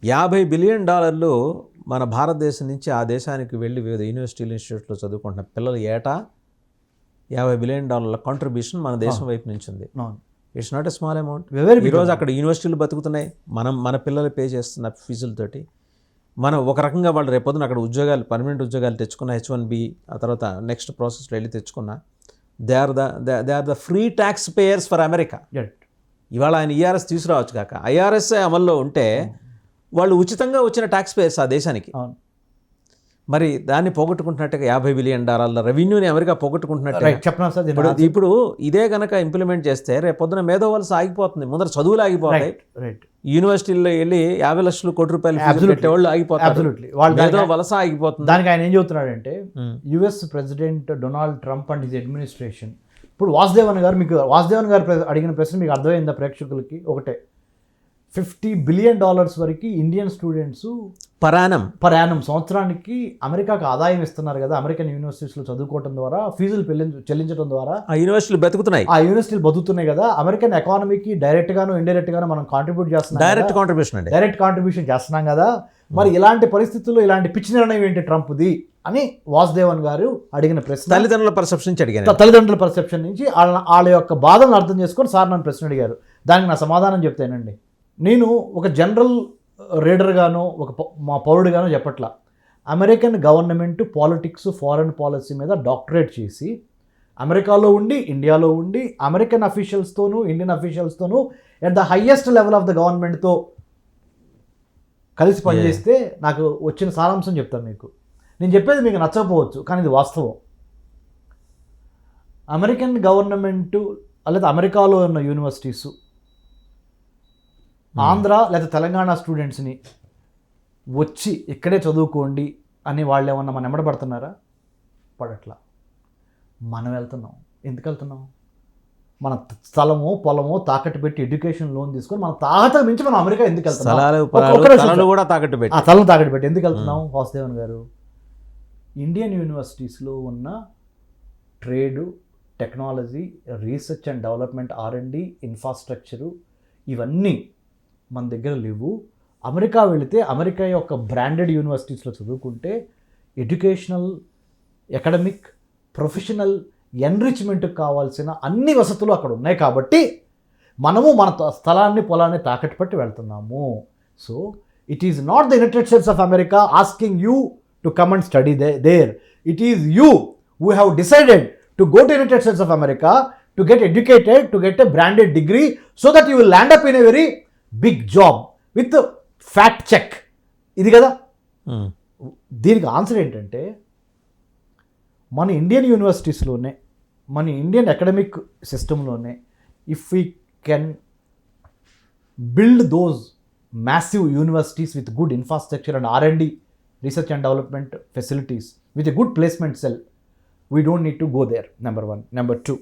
$50 billion మన భారతదేశం నుంచి ఆ దేశానికి వెళ్ళి వివిధ యూనివర్సిటీలు ఇన్స్టిట్యూట్లో చదువుకుంటున్న పిల్లలు ఏటా $50 బిలియన్ కాంట్రిబ్యూషన్ మన దేశం వైపు నుంచి ఉంది. It's not a small amount. ఈరోజు అక్కడ యూనివర్సిటీలు బతుకుతున్నాయి, మన పిల్లలు పే చేస్తున్న ఫీజులతోటి. మనం ఒక రకంగా వాళ్ళు రేపొద్దున అక్కడ ఉద్యోగాలు, పర్మనెంట్ ఉద్యోగాలు తెచ్చుకున్న, H1B ఆ తర్వాత నెక్స్ట్ ప్రాసెస్లో వెళ్ళి తెచ్చుకున్న, they are the free tax payers for America. ఇవాళ ఆయన ఈఆర్ఎస్ తీసుకురావచ్చు కాక, ఐఆర్ఎస్ అమల్లో ఉంటే వాళ్ళు ఉచితంగా వచ్చిన ట్యాక్స్ పేయర్స్ ఆ దేశానికి. మరి దాన్ని పోగొట్టుకుంటున్నట్టుగా $50 బిలియన్ రెవెన్యూని అమెరికా పోగొట్టుకుంటున్నట్టు చెప్పనా సార్. ఇప్పుడు ఇదే కనుక ఇంప్లిమెంట్ చేస్తే రేపు పొద్దున మేధో వలస ఆగిపోతుంది, ముందర చదువులు ఆగిపోతాయి, యూనివర్సిటీల్లో వెళ్ళి 50 లక్షల కోటి రూపాయలు పెట్టేవాళ్ళు ఆగిపోతారు, మేధో వలస ఆగిపోతుంది. దానికి ఆయన ఏం చెబుతున్నాడంటే US president Donald Trump and his administration, ఇప్పుడు వాసుదేవన్ గారు అడిగిన ప్రశ్న మీకు అర్థమైందా ప్రేక్షకులకి? ఒకటే, $50 బిలియన్ వరకు ఇండియన్ స్టూడెంట్స్ పర్ యానం సంవత్సరానికి అమెరికాకు ఆదాయం ఇస్తున్నారు కదా. అమెరికన్ యూనివర్సిటీస్లో చదువుకోవడం ద్వారా, ఫీజులు చెల్లించడం ద్వారా ఆ యూనివర్సిటీలు బతుకుతున్నాయి కదా. అమెరికన్ ఎకానమీకి డైరెక్ట్ గాను ఇండైరెక్ట్ గాను మనం కాంట్రిబ్యూట్ చేస్తున్నాం, డైరెక్ట్ కాంట్రిబ్యూషన్ చేస్తున్నాం కదా. మరి ఇలాంటి పరిస్థితుల్లో ఇలాంటి పిచ్చి నిర్ణయం ఏంటి ట్రంప్ది అని వాసుదేవన్ గారు అడిగిన ప్రశ్న, తల్లిదండ్రుల పర్సెప్షన్ నుంచి వాళ్ళ యొక్క బాధను అర్థం చేసుకొని సార్ నన్ను ప్రశ్న అడిగారు. దానికి నా సమాధానం చెప్తానండి. నేను ఒక జనరల్ రీడర్గానో మా పౌరుడిగానో చెప్పట్లా. American government politics, foreign policy మీద డాక్టరేట్ చేసి అమెరికాలో ఉండి, ఇండియాలో ఉండి, అమెరికన్ అఫీషియల్స్తోనూ ఇండియన్ అఫీషియల్స్తోనూ at the highest level of the గవర్నమెంట్తో కలిసి పనిచేస్తే నాకు వచ్చిన సారాంశం చెప్తాను మీకు. నేను చెప్పేది మీకు నచ్చకపోవచ్చు, కానీ ఇది వాస్తవం. అమెరికన్ గవర్నమెంటు లేదా అమెరికాలో ఉన్న యూనివర్సిటీసు ఆంధ్ర లేదా తెలంగాణ స్టూడెంట్స్ని వచ్చి ఇక్కడే చదువుకోండి అని వాళ్ళు ఏమన్నా మనం ఎమ్మడబడుతున్నారా? పడట్లా. మనం వెళ్తున్నాం. ఎందుకు వెళ్తున్నాం? మన స్థలమో పొలమో తాకట్టు పెట్టి ఎడ్యుకేషన్ లోన్ తీసుకొని మన తాకట్టు మించి మనం అమెరికా ఎందుకు వెళ్తున్నాం? తలను తాకట్టు పెట్టి ఎందుకు వెళ్తున్నాం? వాసుదేవన్ గారు, ఇండియన్ యూనివర్సిటీస్లో ఉన్న trade, technology, research and development, R&D, infrastructure ఇవన్నీ మన దగ్గర లేవు. అమెరికా వెళితే అమెరికా యొక్క బ్రాండెడ్ యూనివర్సిటీస్లో చదువుకుంటే ఎడ్యుకేషనల్, అకాడమిక్, ప్రొఫెషనల్ ఎన్రిచ్మెంట్కి కావాల్సిన అన్ని వసతులు అక్కడ ఉన్నాయి కాబట్టి మనము మన స్థలాన్ని పొలాన్ని తాకట్టు పెట్టి వెళ్తున్నాము. So it is not the United States of America asking you to come and study there. It is you who have decided to go to United States of America to get educated, to get a branded degree so that you will land up in a very big job with fat check. ఇది కదా. దీనికి answer ఏంటంటే మన Indian యూనివర్సిటీస్లోనే, మన Indian academic సిస్టంలోనే if we can build those massive universities with good infrastructure and R&D, research and development facilities with a good placement cell, we don't need to go there, number one. Number two,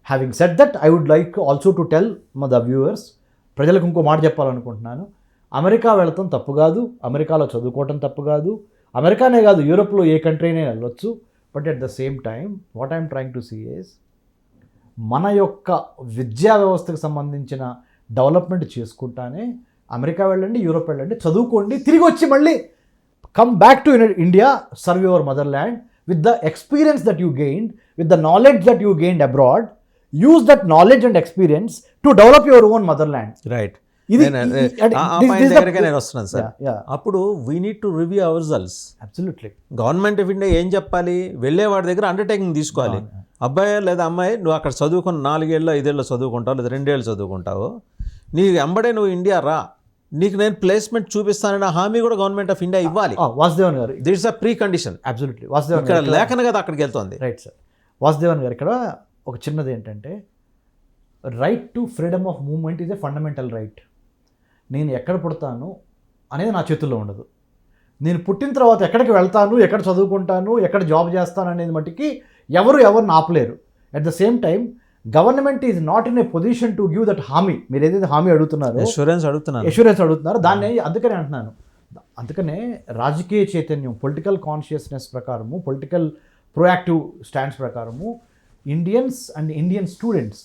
having said that, I would like also to tell the viewers, ప్రజలకు ఇంకో మాట చెప్పాలనుకుంటున్నాను. America వెళతాం తప్పు కాదు, అమెరికాలో చదువుకోవటం తప్పు కాదు, అమెరికానే కాదు యూరోప్లో ఏ కంట్రీనే వెళ్ళొచ్చు. But at the same time what I'm trying to see is మన యొక్క విద్యా వ్యవస్థకు సంబంధించిన డెవలప్మెంట్ చేసుకుంటానే అమెరికా వెళ్ళండి, యూరోప్ వెళ్ళండి, చదువుకోండి, తిరిగి వచ్చి మళ్ళీ come back to India, serve your motherland with the experience that you gained, with the knowledge that you gained abroad. Use that knowledge and experience to develop your own motherland. Right. అప్పుడు we need to review ourselves. Absolutely. Government of India ఏం చెప్పాలి? వెళ్ళేవాడి దగ్గర undertaking తీసుకోవాలి. అబ్బాయి లేదా అమ్మాయి, నువ్వు అక్కడ చదువుకుని 4 ఏళ్ళు 5 ఏళ్ళు చదువుకుంటావు, లేదా 2 ఏళ్ళు చదువుకుంటావు, నీ వెంబడే నువ్వు ఇండియా రా, నీకు నేను ప్లేస్మెంట్ చూపిస్తానని హామీ కూడా గవర్నమెంట్ ఆఫ్ ఇండియా ఇవ్వాలి. వాసుదేవన్ గారు, that's a precondition. Absolutely. Vasudevan ఇక్కడ లేఖన కదా అక్కడికి వెళ్తుంది. Right sir. వాసుదేవన్ గారు, ఇక్కడ ఒక చిన్నది ఏంటంటే, right to freedom of movement is a fundamental right. నేను ఎక్కడ పుడతాను అనేది నా చేతుల్లో ఉండదు. నేను పుట్టిన తర్వాత ఎక్కడికి వెళ్తాను, ఎక్కడ చదువుకుంటాను, ఎక్కడ జాబ్ చేస్తాను అనేది మట్టికి ఎవరిని ఆపలేరు. At the same time government is not in a position to give that హామీ. మీరు ఏదైతే హామీ అడుగుతున్నారో, అష్యూరెన్స్ అడుగుతున్నారు, దాన్ని అందుకనే అంటున్నాను. అందుకనే రాజకీయ చైతన్యం, పొలిటికల్ కాన్షియస్నెస్ ప్రకారము, పొలిటికల్ ప్రోయాక్టివ్ స్టాండ్స్ ప్రకారము Indians and Indian students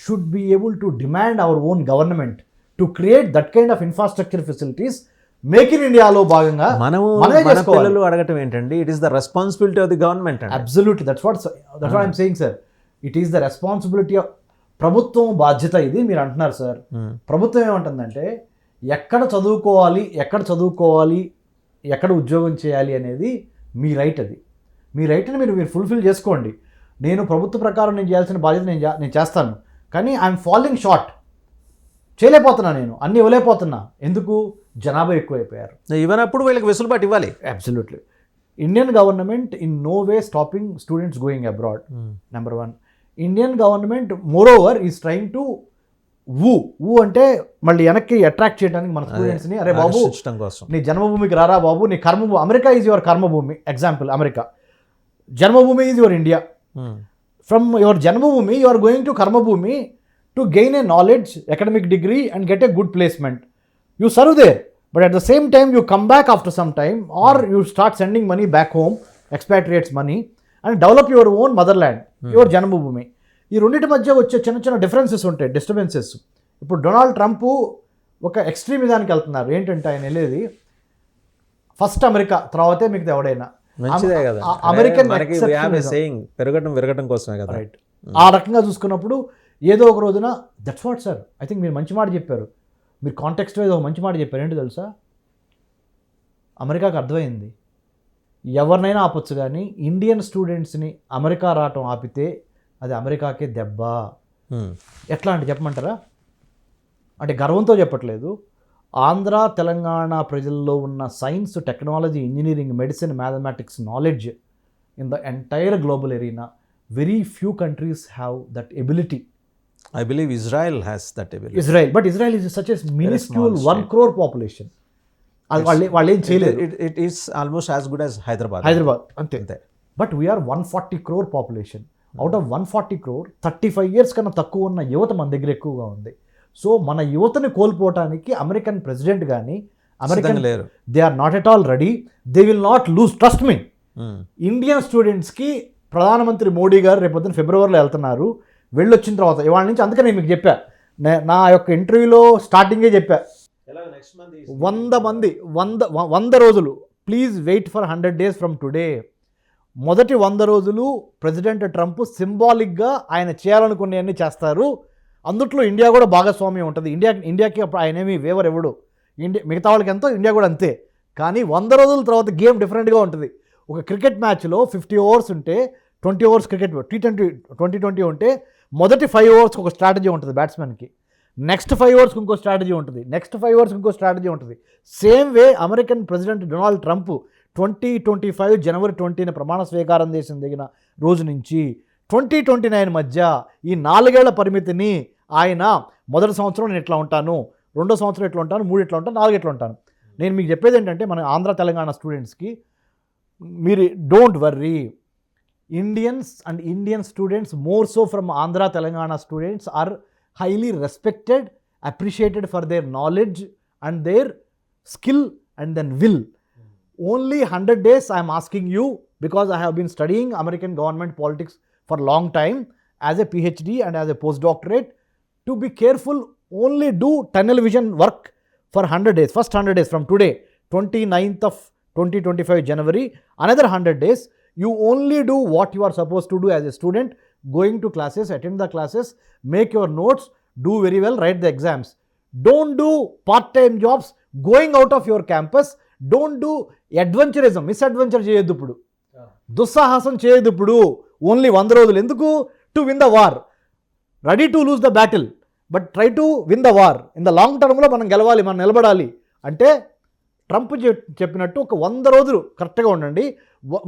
should be able to demand our own government to create that kind of infrastructure facilities make in ఇండియాలో భాగంగా మనము మనమే మన చేసుకోవాలి. పిల్లలు అడగటం ఏంటండి, it is the responsibility of the government అండి. Absolutely that's what I'm saying sir. It is the responsibility of ప్రభుత్వం బాధ్యత ఇది. మీరు అంటున్నారు సార్, ప్రభుత్వం ఏమంటుందంటే ఎక్కడ చదువుకోవాలి, ఎక్కడ ఉద్యోగం చేయాలి అనేది మీ రైట్. అది మీ రైట్ని మీరు ఫుల్ఫిల్ చేసుకోండి. నేను ప్రభుత్వ ప్రకారం నేను చేయాల్సిన బాధ్యత నేను చేస్తాను, కానీ ఐఎమ్ ఫాలోయింగ్ షార్ట్, చేయలేకపోతున్నా, నేను అన్ని ఇవ్వలేకపోతున్నా. ఎందుకు? జనాభా ఎక్కువైపోయారు. ఇవ్వనప్పుడు వీళ్ళకి వెసులుబాటు ఇవ్వాలి. Absolutely. Indian government in no way stopping students going abroad. Number 1. Indian government moreover is trying to woo అంటే మళ్ళీ వెనక్కి అట్రాక్ట్ చేయడానికి మన స్టూడెంట్స్ని. అరే బాబు, కోసం నీ జన్మభూమికి రారా బాబు, నీ కర్మభూమి. America is your karmabhoomi. Example, America janmabhoomi is your India. From your janmabhoomi you are going to karmabhoomi to gain a knowledge, academic degree and get a good placement. You serve there, but at the same time you come back after some time, or you start sending money back home, expatriates money, and develop your own motherland, your జన్మభూమి. ఈ రెండింటి మధ్య వచ్చే చిన్న చిన్న differences ఉంటాయి, disturbances. ఇప్పుడు Donald Trump ఒక ఎక్స్ట్రీమిజానికి వెళ్తున్నారు. ఏంటంటే ఆయన వెళ్ళేది ఫస్ట్ అమెరికా, తర్వాతే మీకు ఎవడైనా. మంచిదే కదా, అమెరికన్ పెరగటం కోసమే కదా. రైట్. ఆ రకంగా చూసుకున్నప్పుడు ఏదో ఒక రోజున that's what sir, I think మీరు మంచి మాట చెప్పారు. మీరు కాంటెక్స్ట్ వైజ్ ఒక మంచి మాట చెప్పారు. ఏంటి తెలుసా, అమెరికాకు అర్థమైంది ఎవరినైనా ఆపొచ్చు, కానీ ఇండియన్ స్టూడెంట్స్ని అమెరికా రావటం ఆపితే అది అమెరికాకే దెబ్బ. ఎట్లా అంటే చెప్పమంటారా? అంటే గర్వంతో చెప్పట్లేదు. ఆంధ్ర తెలంగాణ ప్రజల్లో ఉన్న science, technology, engineering, medicine, mathematics knowledge in the entire global arena, very few countries have that ability. I believe Israel has that ability. But Israel is such a minuscule 1 crore population. వాళ్ళు ఏం చేయలేదు. It is almost as good as Hyderabad అంతే. But we're 140 crore population. Out of 140 crore 35 years కన్నా తక్కువ ఉన్న యువత మన దగ్గర ఎక్కువగా ఉంది. సో మన యువతని కోల్పోవటానికి అమెరికన్ ప్రెసిడెంట్ కానీ American they are not at all ready. They will not lose, trust me. Indian స్టూడెంట్స్కి ప్రధానమంత్రి మోడీ గారు రేపొద్దున ఫిబ్రవరిలో వెళ్తున్నారు. వెళ్ళొచ్చిన తర్వాత ఇవాళ నుంచి, అందుకే నేను మీకు చెప్పా, నా యొక్క ఇంటర్వ్యూలో స్టార్టింగే చెప్పా, 100 రోజులు, please wait for 100 days from today. మొదటి 100 రోజులు ప్రెసిడెంట్ ట్రంప్ సింబాలిక్గా ఆయన చేయాలనుకునేవన్నీ చేస్తారు. అందుట్లో ఇండియా కూడా భాగస్వామ్యం ఉంటుంది. ఇండియాకి అప్పుడు ఆయన ఏమి వేవర్ ఎవడు, మిగతా వాళ్ళకి ఎంతో ఇండియా కూడా అంతే. కానీ 100 రోజుల తర్వాత గేమ్ డిఫరెంట్గా ఉంటుంది. ఒక క్రికెట్ మ్యాచ్లో 50 overs ఉంటే 20 overs క్రికెట్, T20 ఉంటే మొదటి 5 overs ఒక స్ట్రాటజీ ఉంటుంది బ్యాట్స్మెన్కి, నెక్స్ట్ 5 overs ఇంకో స్ట్రాటజీ ఉంటుంది, నెక్స్ట్ 5 overs ఇంకో స్ట్రాటజీ ఉంటుంది. Same way American president Donald Trump 2025 జనవరి 20న ప్రమాణ స్వీకారం చేసిన దిగిన రోజు నుంచి 2029 మధ్య ఈ 4 ఏళ్ల పరిమితిని ఆయన మొదటి సంవత్సరం నేను ఇట్లా ఉంటాను, రెండో సంవత్సరం ఇట్లా ఉంటాను, 3 ఇట్లా ఉంటాను, 4 ఇట్లా ఉంటాను. నేను మీకు చెప్పేది ఏంటంటే మన ఆంధ్ర తెలంగాణ స్టూడెంట్స్కి, మీరు don't worry. Indian students, more so from Andhra Telangana students, are highly respected, appreciated for their knowledge and their skill and then will. Only 100 days I am asking you, because I have been studying American government politics for a long time as a PhD and as a postdoctorate, to be careful. Only do tunnel vision work for 100 days. First 100 days from today, 29th of 2025 January, another 100 days. You only do what you are supposed to do as a student, going to classes, attend the classes, make your notes, do very well, write the exams. Don't do part-time jobs, going out of your campus. Don't do adventurism, misadventure చేయొద్దు ఇప్పుడు, దుస్సాహసం చేయొద్దు ఇప్పుడు. Only 100 రోజులు ఎందుకు? To win the war. Ready to lose the battle, but try to win the war. In the long టర్మ్లో మనం గెలవాలి, మనం నిలబడాలి. అంటే ట్రంప్ చెప్పినట్టు ఒక 100 రోజులు కరెక్ట్గా ఉండండి.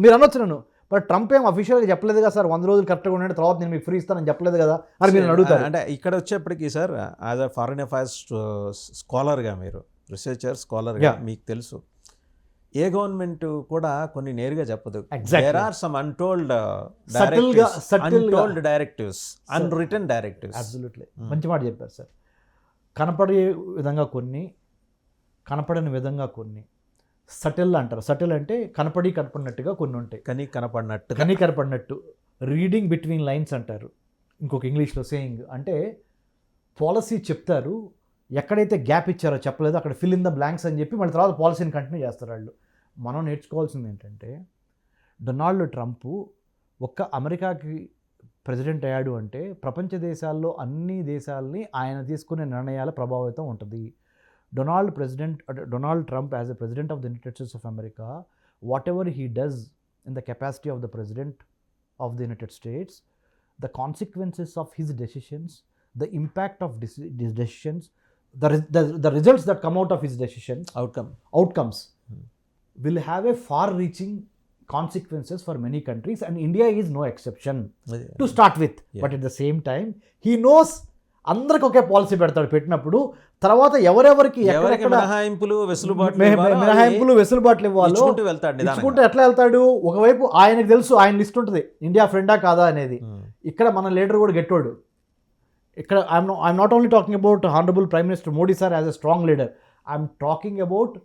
మీరు అనొచ్చు నన్ను, బట్ ట్రంప్ ఏం అఫీషియల్గా చెప్పలేదు కదా సార్ 100 రోజులు కరెక్ట్గా ఉండండి, తర్వాత నేను మీకు ఫ్రీ ఇస్తానని చెప్పలేదు కదా అని మీరు అడుగుతారు. అంటే ఇక్కడ వచ్చేప్పటికీ sir, as a foreign affairs స్కాలర్గా, మీరు రీసెర్చర్ స్కాలర్గా మీకు తెలుసు, ఏ గవర్నమెంట్ కూడా కొన్ని నేరుగా చెప్పదు. There are some untold directives, unwritten directives. Absolutely మంచి మాట చెప్పారు సార్. కనపడే విధంగా కొన్ని, కనపడని విధంగా కొన్ని. సటిల్ అంటారు. సటిల్ అంటే కనపడినట్టుగా కొన్ని ఉంటాయి, కానీ కనపడినట్టు. రీడింగ్ బిట్వీన్ లైన్స్ అంటారు ఇంకొక ఇంగ్లీష్లో సేయింగ్. అంటే పాలసీ చెప్తారు, ఎక్కడైతే గ్యాప్ ఇచ్చారో చెప్పలేదు అక్కడ ఫిల్ ఇన్ ద బ్లాంక్స్ అని చెప్పి మళ్ళీ తర్వాత పాలసీని కంటిన్యూ చేస్తారు వాళ్ళు. మనం నేర్చుకోవాల్సింది ఏంటంటే డొనాల్డ్ ట్రంప్ ఒక్క అమెరికాకి ప్రెసిడెంట్ అయ్యాడు అంటే ప్రపంచ దేశాల్లో అన్ని దేశాలని ఆయన తీసుకునే నిర్ణయాల ప్రభావితం ఉంటుంది. Donald Trump as a president of the United States of America, what ever he does in the capacity of the president of the United states, the consequences of his decisions, the impact of his decisions, the results that come out of his decisions, outcomes will have a far-reaching consequences for many countries, and India is no exception to start with. But at the same time, he knows అందరికి ఒకే policy పెడతాడు. పెట్టినప్పుడు తర్వాత ఎవరెవరికి మినహాయింపులు వెసులుబాట్లు ఇవ్వాలి ఇచ్చుకుంటూ ఎట్లా వెళ్తాడు. ఒకవైపు ఆయనకు తెలుసు ఆయన లిస్ట్ ఉంటుంది ఇండియా ఫ్రెండా కాదా అనేది. ఇక్కడ మన లీడర్ కూడా గెట్టోడు. ఇక్కడ I'm not only talking about honourable prime minister Modi sir as a strong leader, I'm talking about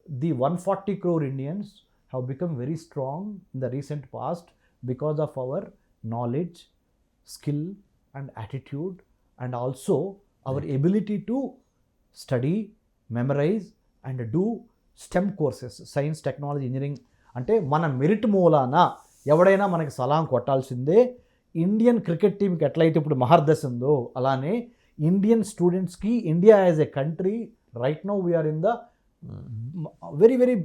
the 140 crore Indians have become very strong in the recent past because of our knowledge, skill and attitude, and also our ability to study, memorize and do STEM courses, science, technology, engineering. అంటే మన merit మూలాన ఎవడైనా మనకి సలాం కొట్టాల్సిందే. Indian cricket టీంకి ఎట్లయితే ఇప్పుడు మహర్దశ ఉందో అలానే ఇండియన్ స్టూడెంట్స్కి India as a country right now we're in the very very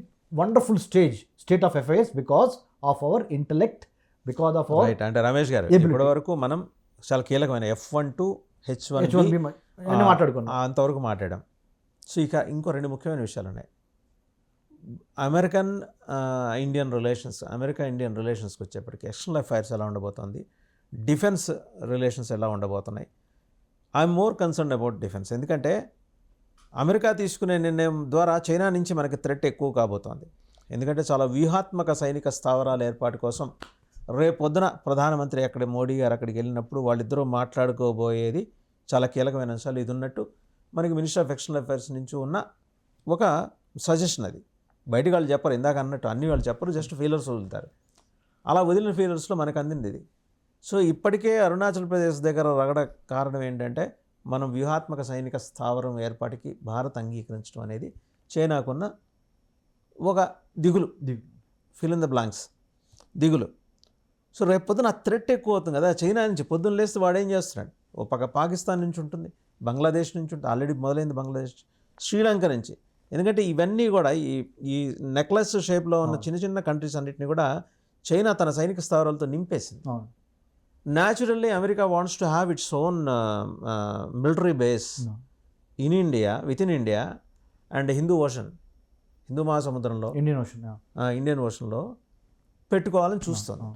wonderful state of affairs because of our intellect, because of our. అంటే రమేష్ గారు ఇప్పటి వరకు మనం చాలా కీలకమైన F12 H1B మాట్లాడుకున్నాం, అంతవరకు మాట్లాడాం. సో ఇక ఇంకో 2 ముఖ్యమైన విషయాలు ఉన్నాయి. ఇండియన్ రిలేషన్స్కి వచ్చేప్పటికి ఎక్స్టర్నల్ అఫైర్స్ ఎలా ఉండబోతుంది, డిఫెన్స్ రిలేషన్స్ ఎలా ఉండబోతున్నాయి. I'm more concern about defence. ఎందుకంటే అమెరికా తీసుకునే నిర్ణయం ద్వారా చైనా నుంచి మనకి థ్రెట్ ఎక్కువ కాబోతోంది. ఎందుకంటే చాలా వ్యూహాత్మక సైనిక స్థావరాల ఏర్పాటు కోసం రేపొద్దున ప్రధానమంత్రి మోడీ గారు అక్కడికి వెళ్ళినప్పుడు వాళ్ళిద్దరూ మాట్లాడుకోబోయేది చాలా కీలకమైన అంశాలు. ఇది ఉన్నట్టు మనకి మినిస్టర్ ఆఫ్ ఎక్స్టర్నల్ అఫైర్స్ నుంచి ఉన్న ఒక సజెషన్. అది బయటకు వాళ్ళు చెప్పరు, ఇందాక అన్నట్టు అన్ని వాళ్ళు చెప్పరు, జస్ట్ ఫీలర్స్ వదులుతారు. అలా వదిలిన ఫీలర్స్లో మనకు అందింది ఇది. సో ఇప్పటికే అరుణాచల్ ప్రదేశ్ దగ్గర రగడ కారణం ఏంటంటే మనం వ్యూహాత్మక సైనిక స్థావరం ఏర్పాటుకి భారత్ అంగీకరించడం అనేది చైనాకున్న ఒక దిగులు, ఫిల్ ఇన్ ద బ్లాంక్స్ దిగులు. సో రేపు పొద్దున థ్రెట్ ఎక్కువ అవుతుంది కదా చైనా నుంచి. పొద్దున్న లేస్తే వాడు ఏం చేస్తున్నాడు, ఓ పక్క పాకిస్తాన్ నుంచి ఉంటుంది, బంగ్లాదేశ్ నుంచి ఉంటుంది, ఆల్రెడీ మొదలైంది బంగ్లాదేశ్, శ్రీలంక నుంచి. ఎందుకంటే ఇవన్నీ కూడా ఈ నెక్లెస్ షేప్లో ఉన్న చిన్న చిన్న కంట్రీస్ అన్నింటినీ కూడా చైనా తన సైనిక స్థావరాలతో నింపేసింది. Naturally America wants to have its own military base in India, with in India and హిందూ మహాసముద్రంలో, ఇండియన్ ఓషన్లో పెట్టుకోవాలని చూస్తుంది.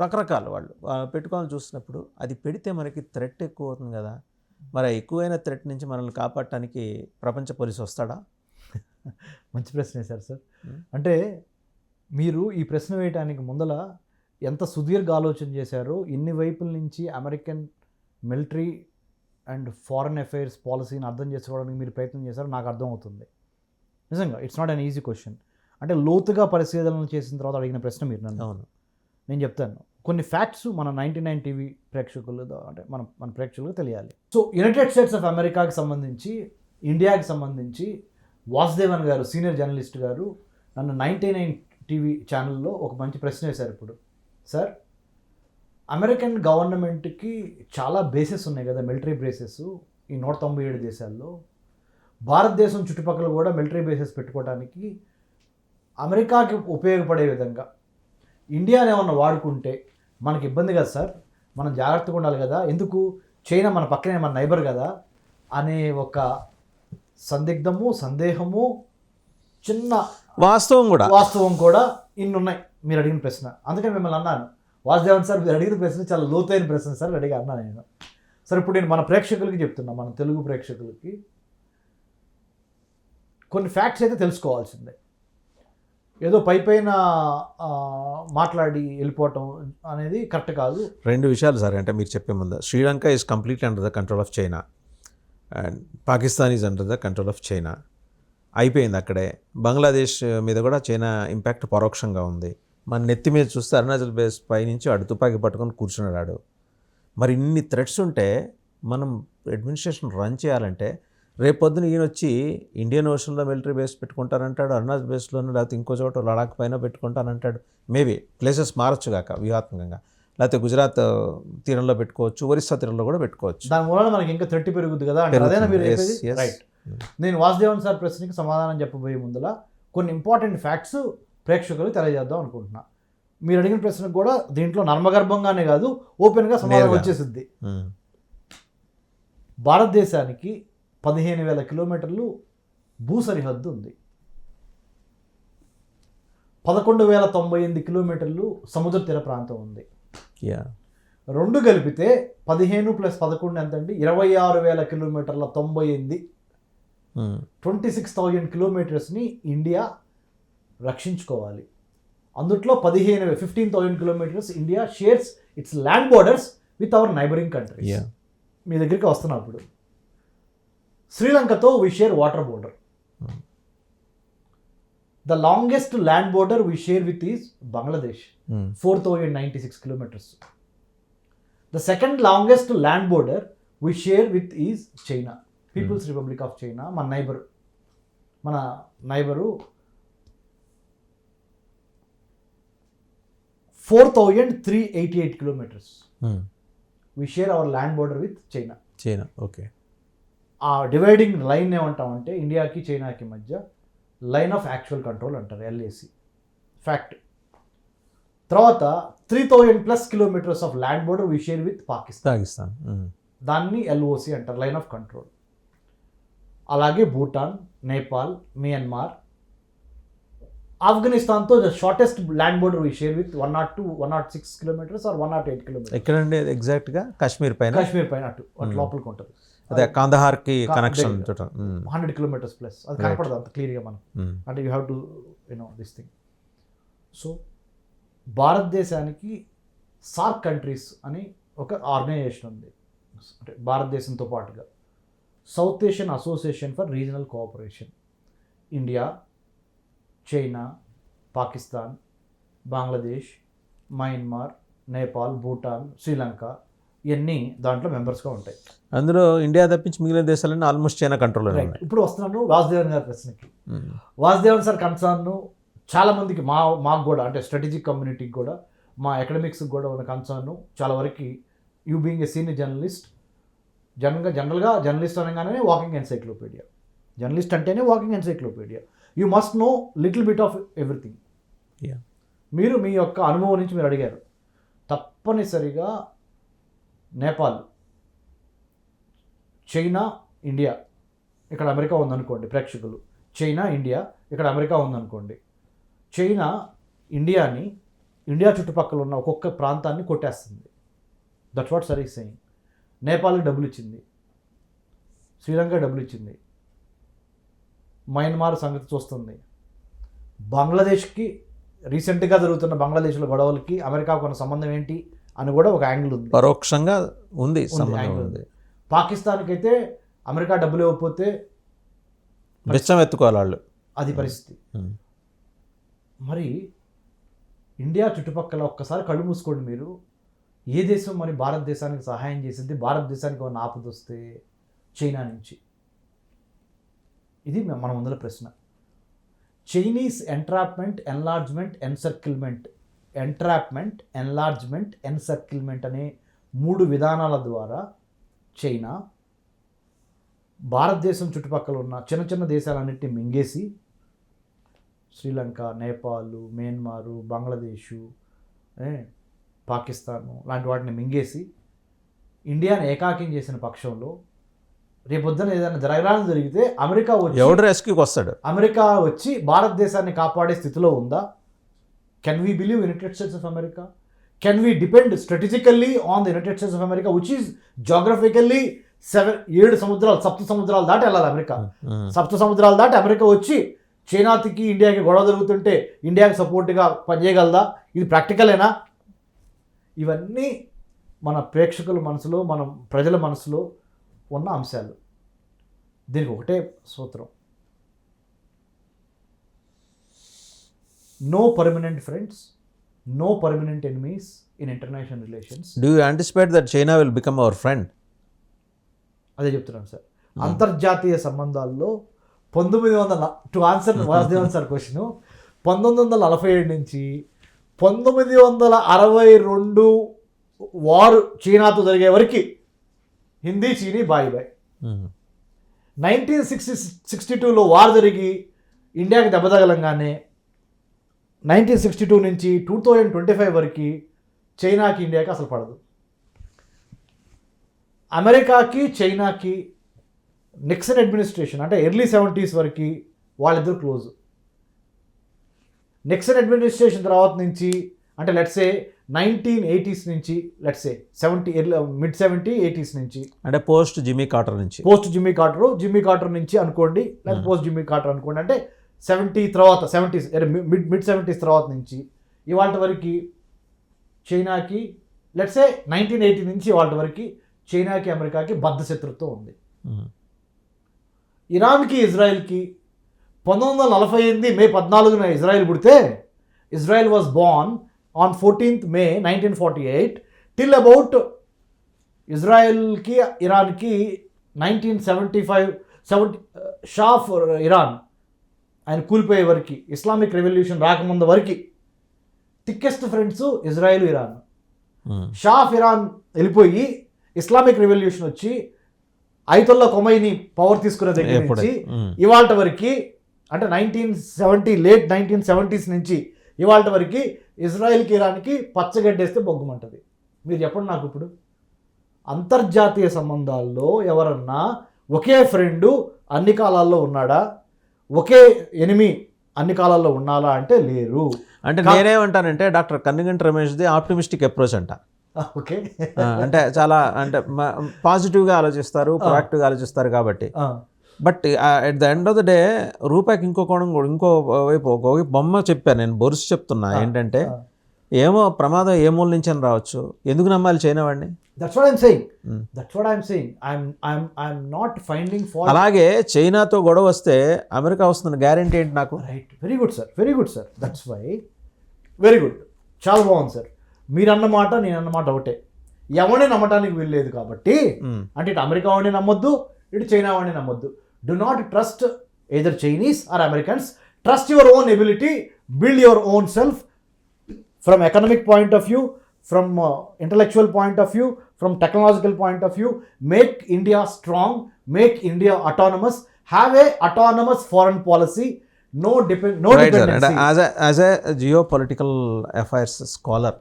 రకరకాల వాళ్ళు పెట్టుకోవాలని చూస్తున్నప్పుడు అది పెడితే మనకి థ్రెట్ ఎక్కువ అవుతుంది కదా. మరి ఎక్కువైన థ్రెట్ నుంచి మనల్ని కాపాడటానికి ప్రపంచ పోలీసు వస్తాడా? మంచి ప్రశ్న వేశారు సార్. అంటే మీరు ఈ ప్రశ్న వేయడానికి ముందల ఎంత సుదీర్ఘ ఆలోచన చేశారో, ఇన్ని వైపుల నుంచి American military and foreign affairs పాలసీని అర్థం చేసుకోవడానికి మీరు ప్రయత్నం చేశారో నాకు అర్థమవుతుంది. నిజంగా it's not an easy question. అంటే లోతుగా పరిశీలన చేసిన తర్వాత అడిగిన ప్రశ్న మీరు నన్ను. అవును, నేను చెప్తాను కొన్ని ఫ్యాక్ట్స్ మన 99 టీవీ ప్రేక్షకులు, అంటే మన ప్రేక్షకులకు తెలియాలి. సో యునైటెడ్ స్టేట్స్ ఆఫ్ అమెరికాకి సంబంధించి, ఇండియాకి సంబంధించి వాసుదేవన్ గారు, సీనియర్ జర్నలిస్ట్ గారు నన్ను 99 టీవీ ఛానల్లో ఒక మంచి ప్రశ్న వేశారు. ఇప్పుడు సార్, అమెరికన్ గవర్నమెంట్కి చాలా బేసెస్ ఉన్నాయి కదా, మిలిటరీ బేసెస్ ఈ 197 దేశాల్లో. భారతదేశం చుట్టుపక్కల కూడా మిలిటరీ బేసెస్ పెట్టుకోవడానికి అమెరికాకి ఉపయోగపడే విధంగా ఇండియాని ఏమన్నా వాడుకుంటే మనకి ఇబ్బంది కదా సార్, మనం జాగ్రత్తగా ఉండాలి కదా, ఎందుకు చైనా మన పక్కనే మన నైబర్ కదా అనే ఒక సందేహము, చిన్న వాస్తవం కూడా ఇన్ని ఉన్నాయి మీరు అడిగిన ప్రశ్న. అందుకని మిమ్మల్ని అన్నాను, వాసుదేవన్ సార్ మీరు అడిగిన ప్రశ్న చాలా లోతైన ప్రశ్న సార్ అడిగి అన్నాను నేను. సార్ ఇప్పుడు నేను మన ప్రేక్షకులకి చెప్తున్నా, మన తెలుగు ప్రేక్షకులకి కొన్ని ఫ్యాక్ట్స్ అయితే తెలుసుకోవాల్సిందే. ఏదో పైన మాట్లాడి వెళ్ళిపోవటం అనేది కరెక్ట్ కాదు. 2 విషయాలు సార్. అంటే మీరు చెప్పే ముందు Sri Lanka is completely under the control of China and Pakistan is under the control of China. అయిపోయింది అక్కడే. బంగ్లాదేశ్ మీద కూడా చైనా ఇంపాక్ట్ పరోక్షంగా ఉంది. మన నెత్తి మీద చూస్తే అరుణాచల్ ప్రదేశ్ పైనుంచి ఆడు తుపాకీ పట్టుకొని కూర్చున్నాడు. మరి ఇన్ని థ్రెట్స్ ఉంటే మనం అడ్మినిస్ట్రేషన్ రన్ చేయాలంటే రేపొద్దున ఈయన వచ్చి ఇండియన్ ఓషన్లో మిలిటరీ బేస్ పెట్టుకుంటానంటాడు, అరుణాచల్ బేస్లోనూ లేకపోతే ఇంకో చోట లడాక్ పైన పెట్టుకుంటానంటాడు. మేబీ ప్లేసెస్ మారచ్చు కాక వ్యూహాత్మకంగా, లేకపోతే గుజరాత్ తీరంలో పెట్టుకోవచ్చు, ఒరిస్సా తీరంలో కూడా పెట్టుకోవచ్చు. దాని మూలన మనకి ఇంకా థ్రెట్ పెరుగుద్ది కదా అంటే అదేనా మీరు Yes, చెప్పేది? yes. రైట్. నేను వాసుదేవన్ సార్ ప్రశ్నకి సమాధానం చెప్పబోయే ముందల కొన్ని ఇంపార్టెంట్ ఫ్యాక్ట్స్ ప్రేక్షకులకు తెలియజేద్దాం అనుకుంటున్నా. మీరు అడిగిన ప్రశ్నకు కూడా దీంట్లో నర్మగర్భంగానే కాదు ఓపెన్గా సమాధానం నేరుగా. వచ్చేసిద్ది. మ్మ్. భారతదేశానికి 15,000 కిలోమీటర్లు భూ సరిహద్దు ఉంది. 11,098 కిలోమీటర్లు సముద్ర తీర ప్రాంతం ఉంది. యా. రెండు కలిపితే 15 + 11 ఎంతండి? 26,000 కిలోమీటర్ల 98, 26,000 కిలోమీటర్స్ని ఇండియా రక్షించుకోవాలి. అందుట్లో 15,000 kilometres India shares its land borders with our neighbouring countries. Yeah. మీ దగ్గరికి వస్తున్నప్పుడు శ్రీలంకతో we share water border. The longest land border we share with is Bangladesh, 4,096 kilometers. The second longest land border we share with is China, People's Republic of China, మన neighbour 4,388 kilometers. We share our land border with China. China. Okay. ఆ dividing line ఏమంటామంటే ఇండియాకి చైనాకి మధ్య line of actual control అంటారు, LAC. Fact. తర్వాత 3,000+ kilometers of land border we share with Pakistan. దాన్ని LOC అంటారు, లైన్ ఆఫ్ కంట్రోల్. అలాగే భూటాన్, నేపాల్, మియన్మార్, ఆఫ్ఘనిస్తాన్తో the shortest land border we share with 102, 106 kilometers or 108 kilometers. ఎక్కడండి ఎగ్జాక్ట్గా? కాశ్మీర్ పైన. కాశ్మీర్ పైన అటు లోపలికి ఉంటుంది. అదే కాందహార్కి కనెక్షన్. 100 kilometers plus. అది కనపడదు అంత క్లియర్గా మనం, అంటే you have to this thing. So భారతదేశానికి సార్క్ కంట్రీస్ అని ఒక ఆర్గనైజేషన్ ఉంది, అంటే భారతదేశంతో పాటుగా south Asian association for regional cooperation. India, China, Pakistan, Bangladesh, Myanmar, Nepal, Bhutan, Sri Lanka ఇవన్నీ దాంట్లో మెంబర్స్గా ఉంటాయి. అందులో ఇండియా తప్పించి మిగిలిన దేశాలన్నీ ఆల్మోస్ట్ చైనా కంట్రోల్లో రైట్. ఉన్నాయి. ఇప్పుడు వస్తున్నాను వాసుదేవన్ గారి ప్రశ్నకి. వాసుదేవన్ సార్ కన్సర్న్ చాలామందికి, మాకు కూడా, అంటే స్ట్రాటజిక్ కమ్యూనిటీకి కూడా, మా అకాడమిక్స్కి కూడా ఉన్న కన్సర్న్ చాలా వరకు. You being a senior journalist, జనరల్గా జర్నలిస్ట్ అనగానే వాకింగ్ ఎన్సైక్లోపీడియా. జర్నలిస్ట్ అంటేనే walking encyclopedia. You must know little bit of everything. మీరు మీ యొక్క అనుభవం నుంచి మీరు అడిగారు. తప్పనిసరిగా నేపాల్, చైనా, ఇండియా, ఇక్కడ అమెరికా ఉందనుకోండి ప్రేక్షకులు. చైనా, ఇండియా, ఇక్కడ అమెరికా ఉందనుకోండి. చైనా ఇండియా చుట్టుపక్కల ఉన్న ఒక్కొక్క ప్రాంతాన్ని కొట్టేస్తుంది. That's what sir is saying. నేపాల్కి డబ్బులు ఇచ్చింది, శ్రీలంక డబ్బులు ఇచ్చింది, మయన్మార్ సంగతి చూస్తుంది. బంగ్లాదేశ్కి రీసెంట్గా జరుగుతున్న బంగ్లాదేశ్లో గొడవలకి అమెరికాకు ఉన్న సంబంధం ఏంటి అని కూడా ఒక యాంగిల్ ఉంది, పరోక్షంగా ఉంది సంబంధం ఉంది. పాకిస్తాన్కి అయితే అమెరికా డబ్బులు ఇవ్వకపోతే బిచ్చం ఎత్తుకోవాలి వాళ్ళు, అది పరిస్థితి. మరి ఇండియా చుట్టుపక్కల ఒక్కసారి కళ్ళు మూసుకోండి మీరు. ఏ దేశం మరి భారతదేశానికి సహాయం చేసింది? భారతదేశానికి ఏమైనా ఆపద వస్తే చైనా నుంచి. ఇది మన ముందర ప్రశ్న. చైనీస్ ఎంట్రాప్మెంట్, ఎన్లార్జ్మెంట్, ఎన్సర్కిల్మెంట్ అనే 3 విధానాల ద్వారా చైనా భారతదేశం చుట్టుపక్కల ఉన్న చిన్న చిన్న దేశాలన్నింటినీ మింగేసి, శ్రీలంక, నేపాల్, మయన్మారు, బంగ్లాదేశు, పాకిస్తాను లాంటి వాటిని మింగేసి ఇండియాని ఏకాకిం చేసిన పక్షంలో రేపొద్దున ఏదైనా జరగడానికి జరిగితే అమెరికా ఎవడు రెస్క్యూకి వస్తాడు? అమెరికా వచ్చి భారతదేశాన్ని కాపాడే స్థితిలో ఉందా? Can we believe United States of America? Can we depend strategically on the United States of America which is geographically 7 సముద్రాలు, సప్త సముద్రాలు దాటి వెళ్ళాలి అమెరికా. సప్త సముద్రాలు దాటి అమెరికా వచ్చి చైనాకి, ఇండియాకి గొడవ జరుగుతుంటే ఇండియాకి సపోర్ట్గా పనిచేయగలదా? ఇది ప్రాక్టికలేనా? ఇవన్నీ మన ప్రేక్షకుల మనసులో, మన ప్రజల మనసులో ఉన్న అంశాలు. దీనికి ఒకటే సూత్రం: no permanent friends, no permanent enemies in international relations. Do you anticipate that China will become our friend? అదే చెప్తున్నాను సార్. అంతర్జాతీయ సంబంధాల్లో 1900 to answer Vasudevan sir question 1947 నుంచి 1962 వారు చైనాతో జరిగే వరకు హిందీ చీనీ బాయ్ బాయ్. 1962లో వార్ జరిగి ఇండియాకి దెబ్బ తగలంగానే 1962 నుంచి 2025 వరకు చైనాకి ఇండియాకి అసలు పడదు. అమెరికాకి చైనాకి నిక్సన్ అడ్మినిస్ట్రేషన్ అంటే ఎర్లీ 70s వరకు వాళ్ళిద్దరు క్లోజ్. నిక్సన్ అడ్మినిస్ట్రేషన్ తర్వాత నుంచి అంటే లెట్సే 1980s నుంచి లెట్సే 70s నుంచి అంటే post Jimmy Carter Jimmy Carter నుంచి అనుకోండి, లేదా పోస్ట్ జిమ్మీ కార్టర్ అనుకోండి, అంటే 70s మిడ్ 70s తర్వాత నుంచి ఇవాళ వరకు చైనాకి లెట్సే 1980 నుంచి ఇవాళ వరకు చైనాకి అమెరికాకి బద్ధ శత్రుత్వం ఉంది. ఇరాన్కి ఇజ్రాయెల్కి 1948 మే 14న ఇజ్రాయెల్ పుడితే Israel was born on 14th May 1948 till about ఇజ్రాయెల్కి ఇరాన్కి 1975 షా ఆఫ్ ఇరాన్ ఆయన కూలిపోయే వరకు, ఇస్లామిక్ రెవల్యూషన్ రాకముందు వరకు thickest friends Israel Iran. Shah of Iran వెళ్ళిపోయి ఇస్లామిక్ రెవల్యూషన్ వచ్చి ఐతుల్లా ఖొమైనీ పవర్ తీసుకునే దగ్గర నుంచి ఇవాళ వరకు అంటే 1970 లేట్ 1970s నుంచి ఇవాళ వరకు ఇజ్రాయెల్కి ఇరాన్కి పచ్చగడ్డేస్తే బొగ్గుమంటది. మీరు చెప్పండి నాకు ఇప్పుడు, అంతర్జాతీయ సంబంధాల్లో ఎవరన్నా ఒకే ఫ్రెండు అన్ని కాలాల్లో ఉన్నాడా, ఒకే ఎనిమి అన్ని కాలాల్లో ఉన్నారా అంటే లేరు. అంటే నేనేమంటానంటే డాక్టర్ కన్నిగంటి రమేష్ది ఆప్టిమిస్టిక్ అప్రోచ్ అంట. ఓకే, అంటే చాలా అంటే పాజిటివ్గా ఆలోచిస్తారు, ప్రొయాక్టివ్గా ఆలోచిస్తారు కాబట్టి. But at the end of the day రూపాయికి ఇంకో కోణం కూడా, ఇంకో వైపు బొమ్మ చెప్పాను నేను, బొరుసు చెప్తున్నా ఏంటంటే ఏమో ప్రమాదం ఏ మూల నుంచి అని రావచ్చు, ఎందుకు నమ్మాలి చైనా వాడిని? That's what I'm saying. I'm not finding fault. అలాగే చైనాతో గొడవ వస్తే అమెరికా వస్తున్న గ్యారెంటీ ఏంటి నాకు? Right, very good sir. That's why very good, చాలా బాగుంది సార్. మీరు అన్నమాట నేను అన్నమాట ఒకటే, ఎవరిని నమ్మటానికి వీల్లేదు కాబట్టి అంటే ఇటు అమెరికా వాడిని నమ్మొద్దు, ఇటు చైనా వాడిని నమ్మొద్దు. Do not trust either Chinese or Americans. Trust your own ability, build your own self from economic point of view, from intellectual point of view, from technological point of view. Make India strong, make India autonomous, have a autonomous foreign policy, no right, dependency. Sir. And as a geopolitical affairs scholar,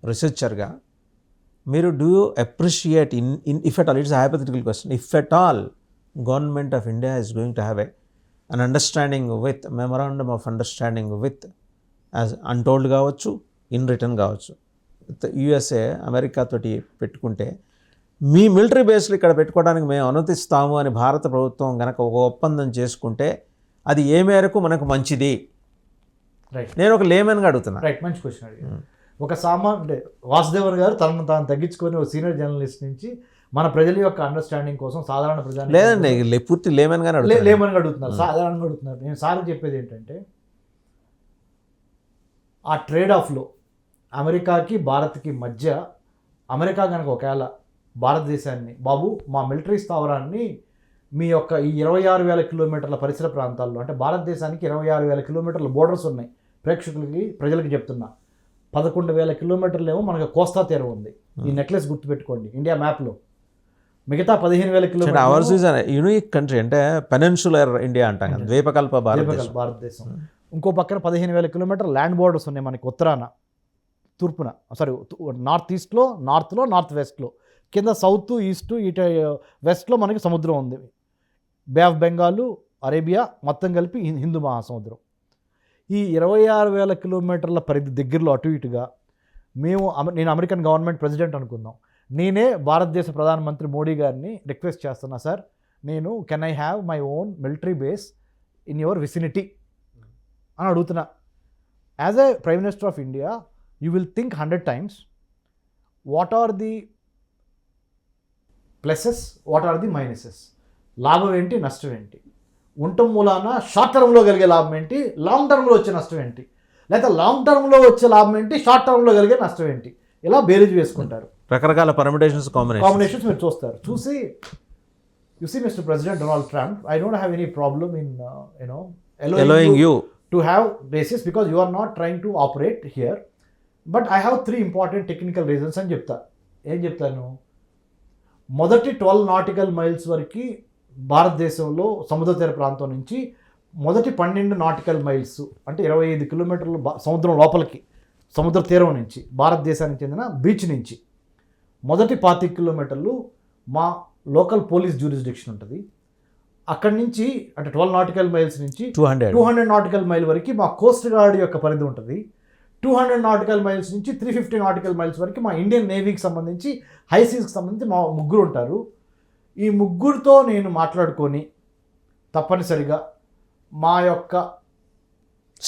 researcher ga మీరు do you appreciate in if at all, it's a hypothetical question, if at all government of India is going to have an understanding with memorandum of understanding with as untold కావచ్చు, in written కావచ్చు, USA అమెరికాతోటి పెట్టుకుంటే మీ military బేస్లు ఇక్కడ పెట్టుకోవడానికి మేము అనుమతిస్తాము అని భారత ప్రభుత్వం కనుక ఒక ఒప్పందం చేసుకుంటే అది ఏ మేరకు మనకు మంచిది? రైట్, నేను ఒక లేమన్గా అడుగుతున్నా. రైట్, మంచి క్వశ్చన్ అడిగారు. ఒక అంటే వాసుదేవన్ గారు తనను తాను తగ్గించుకొని ఒక సీనియర్ జర్నలిస్ట్ నుంచి మన ప్రజల యొక్క అండర్స్టాండింగ్ కోసం సాధారణ ప్రజలు లేదండి, పూర్తి లేమన్గానే అడుగుతున్నారు, సాధారణంగా అడుగుతున్నారు. నేను సార్ చెప్పేది ఏంటంటే ఆ ట్రేడ్ ఆఫ్లో అమెరికాకి భారత్కి మధ్య అమెరికా కనుక ఒకవేళ భారతదేశాన్ని, బాబు మా మిలిటరీ స్థావరాన్ని మీ యొక్క ఈ 26,000 కిలోమీటర్ల పరిసర ప్రాంతాల్లో, అంటే భారతదేశానికి 26,000 కిలోమీటర్ల బోర్డర్స్ ఉన్నాయి, ప్రజలకి చెప్తున్నా 11,000 కిలోమీటర్లు ఏమో మనకు కోస్తా తీరం ఉంది. ఈ నెక్లెస్ గుర్తుపెట్టుకోండి ఇండియా మ్యాప్లో. మిగతా 15,000 కిలోమీటర్లు యూనిక్ కంట్రీ, అంటే పెనిన్సులర్ ఇండియా అంటాం కదా, ద్వీపకల్ప భారతదేశం. ఇంకో పక్కన 15,000 కిలోమీటర్ ల్యాండ్ బోర్డర్స్ ఉన్నాయి మనకి ఉత్తరాన, తూర్పున, నార్త్ ఈస్ట్లో, నార్త్ వెస్ట్లో, కింద సౌత్ ఈస్ట్ ఇటు వెస్ట్లో మనకి సముద్రం ఉంది, బే ఆఫ్ బెంగాల్, అరేబియా మొత్తం కలిపి హిందూ మహాసముద్రం. ఈ 26,000 కిలోమీటర్ల పరిధి దగ్గరలో అటు ఇటుగా నేను అమెరికన్ గవర్నమెంట్ ప్రెసిడెంట్ అనుకుందాం, నేనే భారతదేశ ప్రధానమంత్రి మోడీ గారిని రిక్వెస్ట్ చేస్తున్నా, సార్ నేను can I have my own military base in your vicinity అని అడుగుతున్నా. As a prime minister of India, you will think 100 times what are the pluses, what are the minuses, లాభం ఏంటి, నష్టం ఏంటి, ఉండటం మూలాన షార్ట్ టర్మ్లో కలిగే లాభం ఏంటి, లాంగ్ టర్మ్లో వచ్చే నష్టం ఏంటి, లేదా లాంగ్ టర్మ్లో వచ్చే లాభం ఏంటి, షార్ట్ టర్మ్లో కలిగే నష్టం ఏంటి, ఇలా బేరీజ్ వేసుకుంటారు. రకరకాల పర్మిటేషన్స్, కాంబినేషన్స్ మీరు చూస్తారు. చూసి you see, Mr. President Donald Trump, I don't have any problem in, allowing you to have basis because you are not trying to operate here. But I have 3 important technical reasons అని చెప్తా. ఏం చెప్తాను? మొదటి 12 nautical miles వరకు భారతదేశంలో సముద్ర తీర ప్రాంతం నుంచి మొదటి 12 నాటికల్ మైల్స్ అంటే 25 కిలోమీటర్లు సముద్రం లోపలికి, సముద్ర తీరం నుంచి, భారతదేశానికి చెందిన బీచ్ నుంచి మొదటి 25 కిలోమీటర్లు మా లోకల్ పోలీస్ జ్యూరిస్డిక్షన్ ఉంటుంది. అక్కడి నుంచి అంటే 12 నాటికల్ మైల్స్ నుంచి 200 నాటికల్ మైల్ వరకు మా కోస్ట్ గార్డ్ యొక్క పరిధి ఉంటుంది. 200 నాటికల్ మైల్స్ నుంచి 350 నాటికల్ మైల్స్ వరకు మా ఇండియన్ నేవీకి సంబంధించి, హై సీస్కి సంబంధించి మా ముగ్గురు ఉంటారు. ఈ ముగ్గురితో నేను మాట్లాడుకొని తప్పనిసరిగా మా యొక్క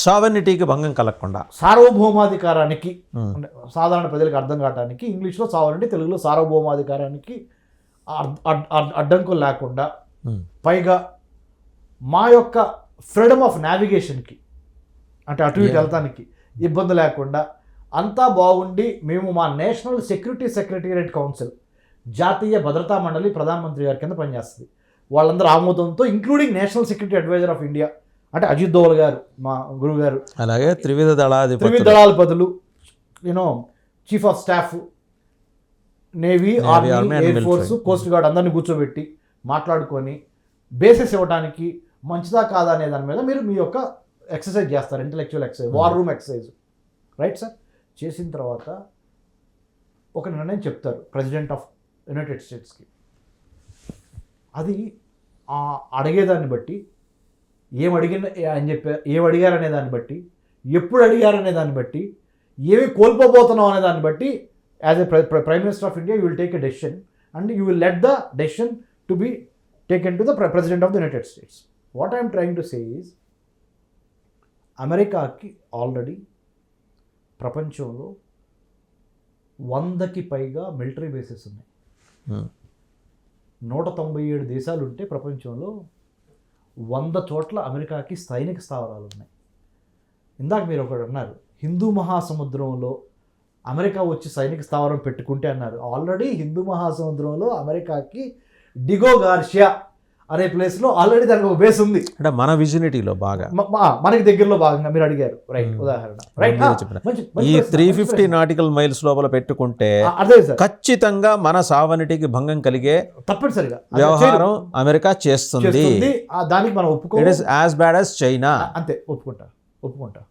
సావర్నిటీకి భంగం కలగకుండా, సార్వభౌమాధికారానికి, అంటే సాధారణ ప్రజలకు అర్థం కావడానికి ఇంగ్లీష్లో సావర్నిటీ, తెలుగులో సార్వభౌమాధికారానికి అడ్డంకులు లేకుండా, పైగా మా యొక్క ఫ్రీడమ్ ఆఫ్ నావిగేషన్కి అంటే అటు ఇటు వెళ్తానికి ఇబ్బంది లేకుండా అంతా బాగుండి మేము మా నేషనల్ సెక్యూరిటీ సెక్రటేరియట్ కౌన్సిల్, జాతీయ భద్రతా మండలి ప్రధానమంత్రి గారి కింద పనిచేస్తుంది. వాళ్ళందరూ ఆమోదంతో, including national security advisor of India అంటే అజిత్ దోవల్ గారు, మా గురువు గారు, అలాగే త్రివిధ దళాధిపతులు, chief of staff, navy, army, air force, coast guard అందరినీ కూర్చోబెట్టి మాట్లాడుకొని బేసిస్ ఇవ్వడానికి మంచిదా కాదా అనే దాని మీద మీరు మీ యొక్క ఎక్సర్సైజ్ చేస్తారు, intellectual exercise, war room exercise, right sir? చేసిన తర్వాత ఒక నిర్ణయం చెప్తారు ప్రెసిడెంట్ ఆఫ్ యునైటెడ్ స్టేట్స్కి. అది అడిగేదాన్ని బట్టి, ఏం అడిగారనే దాన్ని బట్టి, ఎప్పుడు అడిగారనే దాన్ని బట్టి, ఏమి కోల్పోబోతున్నాం అనే దాన్ని బట్టి, as a prime minister of India you will take a decision and you will let the decision to be taken to the president of the United states. What I'm trying to say is, అమెరికాకి already ప్రపంచంలో 100కి పైగా military bases ఉన్నాయి. 197 దేశాలు ఉంటే ప్రపంచంలో 100 చోట్ల అమెరికాకి సైనిక స్థావరాలు ఉన్నాయి. ఇందాక మీరు ఒకటి అన్నారు, హిందూ మహాసముద్రంలో అమెరికా వచ్చి సైనిక స్థావరం పెట్టుకుంటే అన్నారు. ఆల్రెడీ హిందూ మహాసముద్రంలో అమెరికాకి డిగో గార్షియా అనే ప్లేస్లో ఆల్రెడీ దానికి ఒక బేస్ ఉంది. అంటే మన విజినిటీలో బాగా మనకి దగ్గరలో భాగంగా మీరు అడిగారు, రైట్? ఉదాహరణ, రైట్? ఈ 350 నాటికల్ మైల్స్ లోపల పెట్టుకుంటే అదే సార్, ఖచ్చితంగా మన సావర్నిటీకి భంగం కలిగే తప్పనిసరిగా వ్యవహారం అమెరికా చేస్తుంది. దానికి మనం ఒప్పుకో, it is as bad as China. అంతే, ఒప్పుకుంటా.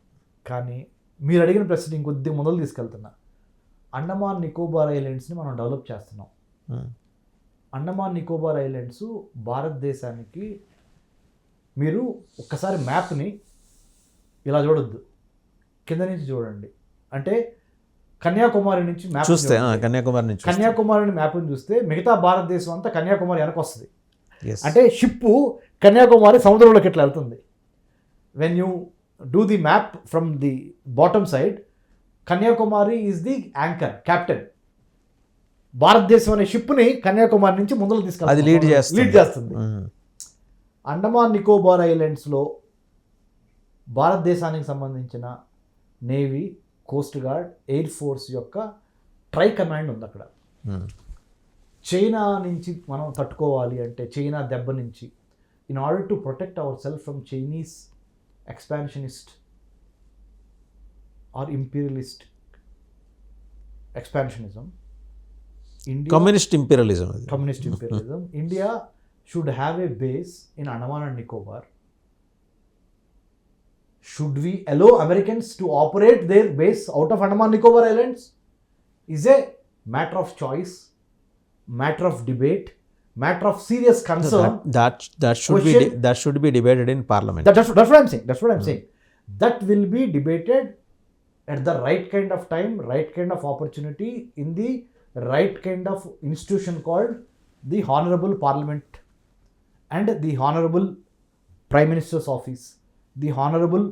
కానీ మీరు అడిగిన ప్రశ్న ఇంకొద్ది ముందలు తీసుకెళ్తున్నా. అండమాన్ నికోబార్ ఐలాండ్స్ని మనం డెవలప్ చేస్తున్నాం. అండమాన్ నికోబార్ ఐలాండ్స్ భారతదేశానికి, మీరు ఒక్కసారి మ్యాప్ని ఇలా చూడొద్దు, కింద నుంచి చూడండి. అంటే కన్యాకుమారి నుంచి మ్యాప్ చూస్తే, కన్యాకుమారిని మ్యాప్ని చూస్తే మిగతా భారతదేశం అంతా కన్యాకుమారి వెనక వస్తుంది. అంటే షిప్పు కన్యాకుమారి సముద్రంలోకి ఎట్లా వెళ్తుంది. When you do the map from the bottom side, Kanyakumari is the anchor, captain. భారతదేశం అనే షిప్ని కన్యాకుమారి నుంచి ముందుకు తీసుకెళ్ళి అది లీడ్ చేస్తుంది. అండమాన్ నికోబార్ ఐలాండ్స్లో భారతదేశానికి సంబంధించిన navy, coast guard, air force యొక్క ట్రై కమాండ్ ఉంది అక్కడ. చైనా నుంచి మనం తట్టుకోవాలి అంటే, చైనా దెబ్బ నుంచి, in order to protect our self from Chinese expansionist or imperialist expansionism, communist imperialism, India should have a base in Andaman and Nicobar. Should we allow Americans to operate their base out of Andaman Nicobar Islands? Is a matter of choice, matter of debate, matter of serious concern. That should be debated in Parliament. That's what I'm saying. That will be debated at the right kind of time, right kind of opportunity, in the right kind of institution called the Honorable Parliament and the Honorable Prime Minister's Office, the Honorable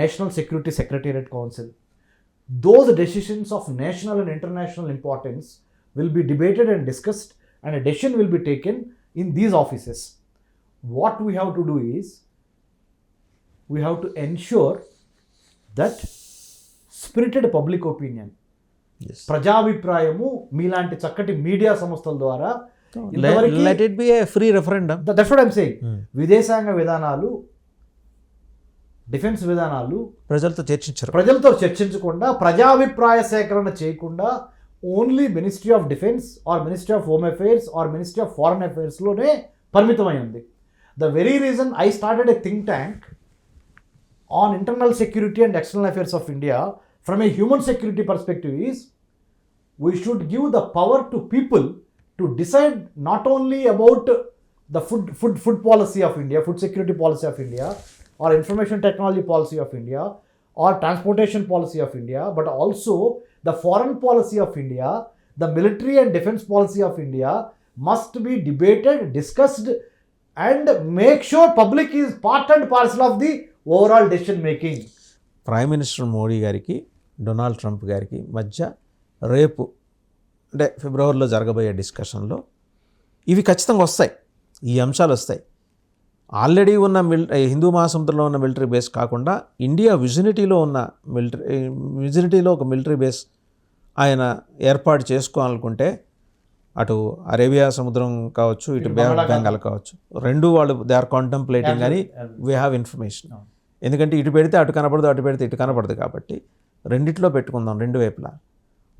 National Security Secretariat Council. Those decisions of national and international importance will be debated and discussed, and a decision will be taken in these offices. What we have to do is, we have to ensure that spirited public opinion, ప్రజాభిప్రాయము మీలాంటి చక్కటి media సంస్థల ద్వారా ఇంతవరకు let it be A free referendum. That's what I'm saying. విదేశాంగ విధానాలు, defence విధానాలు ప్రజలతో చర్చించరు, ప్రజలతో చర్చించకుండా, ప్రజాభిప్రాయ సేకరణ చేయకుండా only ministry of defence or ministry of home affairs or ministry of foreign అఫైర్స్లోనే పరిమితమై ఉంది. The very reason I started a think tank on internal security and external affairs of India from a human security perspective is we should give the power to people to decide not only about the food policy of India, food security policy of India, or information technology policy of India, or transportation policy of India, but also the foreign policy of India, the military and defense policy of India must be debated, discussed, and make sure public is part and parcel of the overall decision making. Prime minister Modi గారికి Donald Trump గారికి మధ్య రేపు అంటే ఫిబ్రవరిలో జరగబోయే డిస్కషన్లో ఇవి ఖచ్చితంగా వస్తాయి, ఈ అంశాలు వస్తాయి. ఆల్రెడీ ఉన్న హిందూ మహాసముద్రంలో ఉన్న మిలిటరీ బేస్ కాకుండా ఇండియా విజినిటీలో ఒక మిలిటరీ బేస్ ఆయన ఏర్పాటు చేసుకోవాలనుకుంటే, అటు అరేబియా సముద్రం కావచ్చు, ఇటు బే ఆఫ్ బెంగాల్ కావచ్చు, రెండు వాళ్ళు దే ఆర్ కాంటెంప్లేటింగ్ అని వీ హ్యావ్ ఇన్ఫర్మేషన్. ఎందుకంటే ఇటు పెడితే అటు కనపడదు, అటు పెడితే ఇటు కనపడదు, కాబట్టి రెండిట్లో పెట్టుకుందాం, రెండు వైపులా.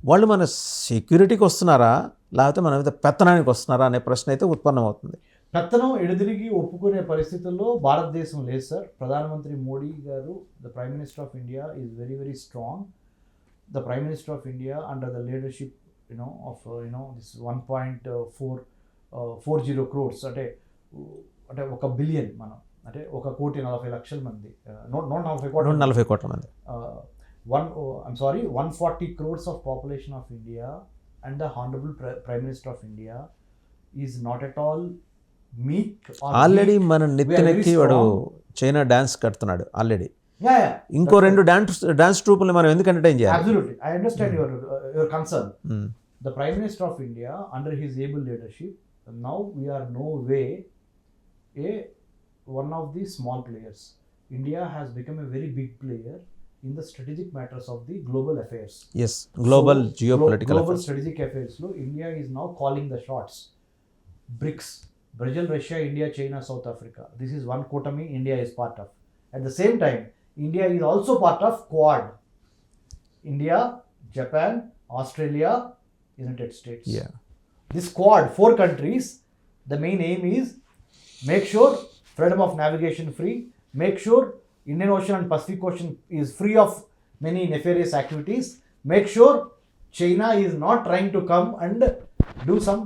వాళ్ళు మన సెక్యూరిటీకి వస్తున్నారా లేకపోతే మన మీద పెత్తనానికి వస్తున్నారా అనే ప్రశ్న అయితే ఉత్పన్నమవుతుంది. పెత్తనం ఎడదిరిగి ఒప్పుకునే పరిస్థితుల్లో భారతదేశం లేదు సార్. ప్రధానమంత్రి మోడీ గారు, the prime minister of India is very very strong. The prime minister of India under the leadership of this 1.40 crores అంటే 1 బిలియన్, మనం అంటే 1,40,00,000 మంది, 140 కోట్ల మంది, 140 crores of population of India, and the Honorable Prime Minister of India is not at all meek. Already మన నెత్తినెక్కి వాడు China dance కడుతున్నాడు already. ఇంకో 2 డాన్స్ ట్రూపుల్ని మనం ఎందుకు ఎంటర్టైన్ చేయాలి? Absolutely, I understand your concern. The Prime Minister of India, under his able leadership, now we are no way one of the small players. India has become a very big player in the strategic matters of the global affairs. Yes, global geopolitical global affairs. strategic affairs lo India is now calling the shots. BRICS, Brazil, Russia, India, China, South Africa. This is one cotomy India is part of. At the same time, India is also part of Quad. India, Japan, Australia, United States. Yeah. This Quad, 4 countries, the main aim is make sure freedom of navigation free, make sure Indian Ocean and Pacific Ocean is free of many nefarious activities, make sure China is not trying to come and do some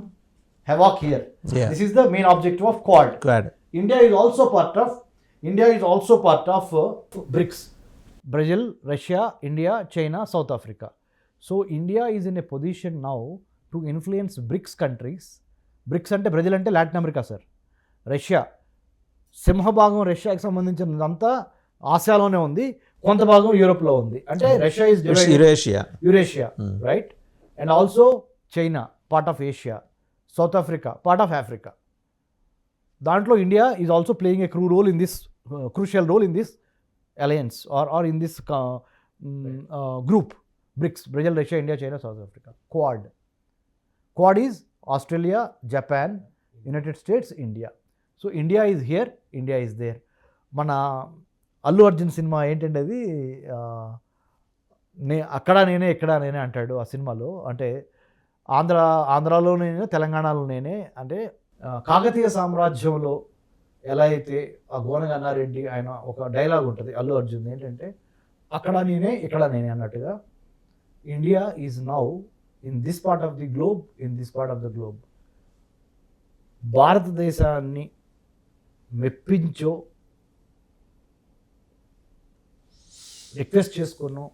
havoc here. Yeah. This is the main objective of Quad. India is also part of BRICS, Brazil, Russia, India, China, South Africa. So India is in a position now to influence BRICS countries. BRICS ante Brazil ante Latin America sir. Russia, సింహభాగం రష్యాకి సంబంధించినంతా ఆసియాలోనే ఉంది, కొంత భాగం యూరోప్లో ఉంది. అంటే Russia is Eurasia, right? And also China part of Asia, South Africa part of Africa. దాంట్లో India is also playing a crucial role in this alliance or in this group BRICS, Brazil, Russia, India, China, South Africa. Quad is Australia, Japan, United States, India. So India is here, India is there. మన Allu Arjun cinema ఏంటంటే అది అక్కడ నేనే ఇక్కడ నేనే అంటాడు ఆ సినిమాలో. అంటే ఆంధ్రాలో నేనే, తెలంగాణలో నేనే. అంటే కాకతీయ సామ్రాజ్యంలో ఎలా అయితే ఆ గోనగన్నారెడ్డి ఆయన ఒక డైలాగ్ ఉంటుంది అల్లు అర్జున్, ఏంటంటే అక్కడ నేనే ఇక్కడ నేనే అన్నట్టుగా India is now in this part of the globe, భారతదేశాన్ని మెప్పించో రిక్వెస్ట్ చేసుకున్నాం,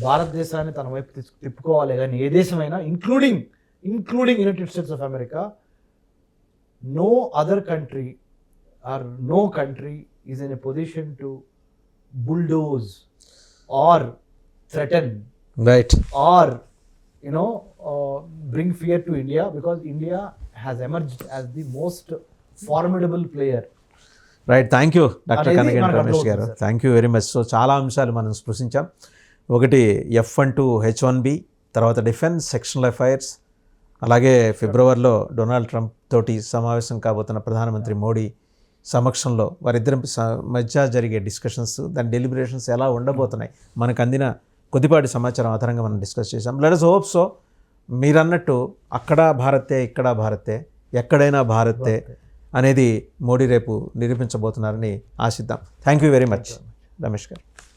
భారతదేశాన్ని తన వైపు తిప్పుకోవాలి కానీ ఏ దేశమైనా, including United States of America, no other country or no country is in a position to bulldoze or threaten, right, or bring fear to India, because India has emerged as the most formidable player. Right. Thank you doctor Kanaganti Ramesh garu, thank you very much. So చాలా అంశాలు మనం స్పృశించాం. ఒకటి F-12, H-1B, తర్వాత defence, sectional affairs, అలాగే ఫిబ్రవరిలో Donald Trump తోటి సమావేశం కాబోతున్న ప్రధానమంత్రి మోడీ సమక్షంలో వారిద్దరి మధ్య జరిగే డిస్కషన్స్, దాని డెలిబరేషన్స్ ఎలా ఉండబోతున్నాయి, మనకు అందిన కొద్దిపాటి సమాచారం ఆధారంగా మనం డిస్కస్ చేసాం. Let us hope so. మీరన్నట్టు అక్కడ భారతే, ఇక్కడ భారతే, ఎక్కడైనా భారతే అనేది మోడీ రేపు నిరూపించబోతున్నారని ఆశిద్దాం. Thank you very much Ramesh గారు.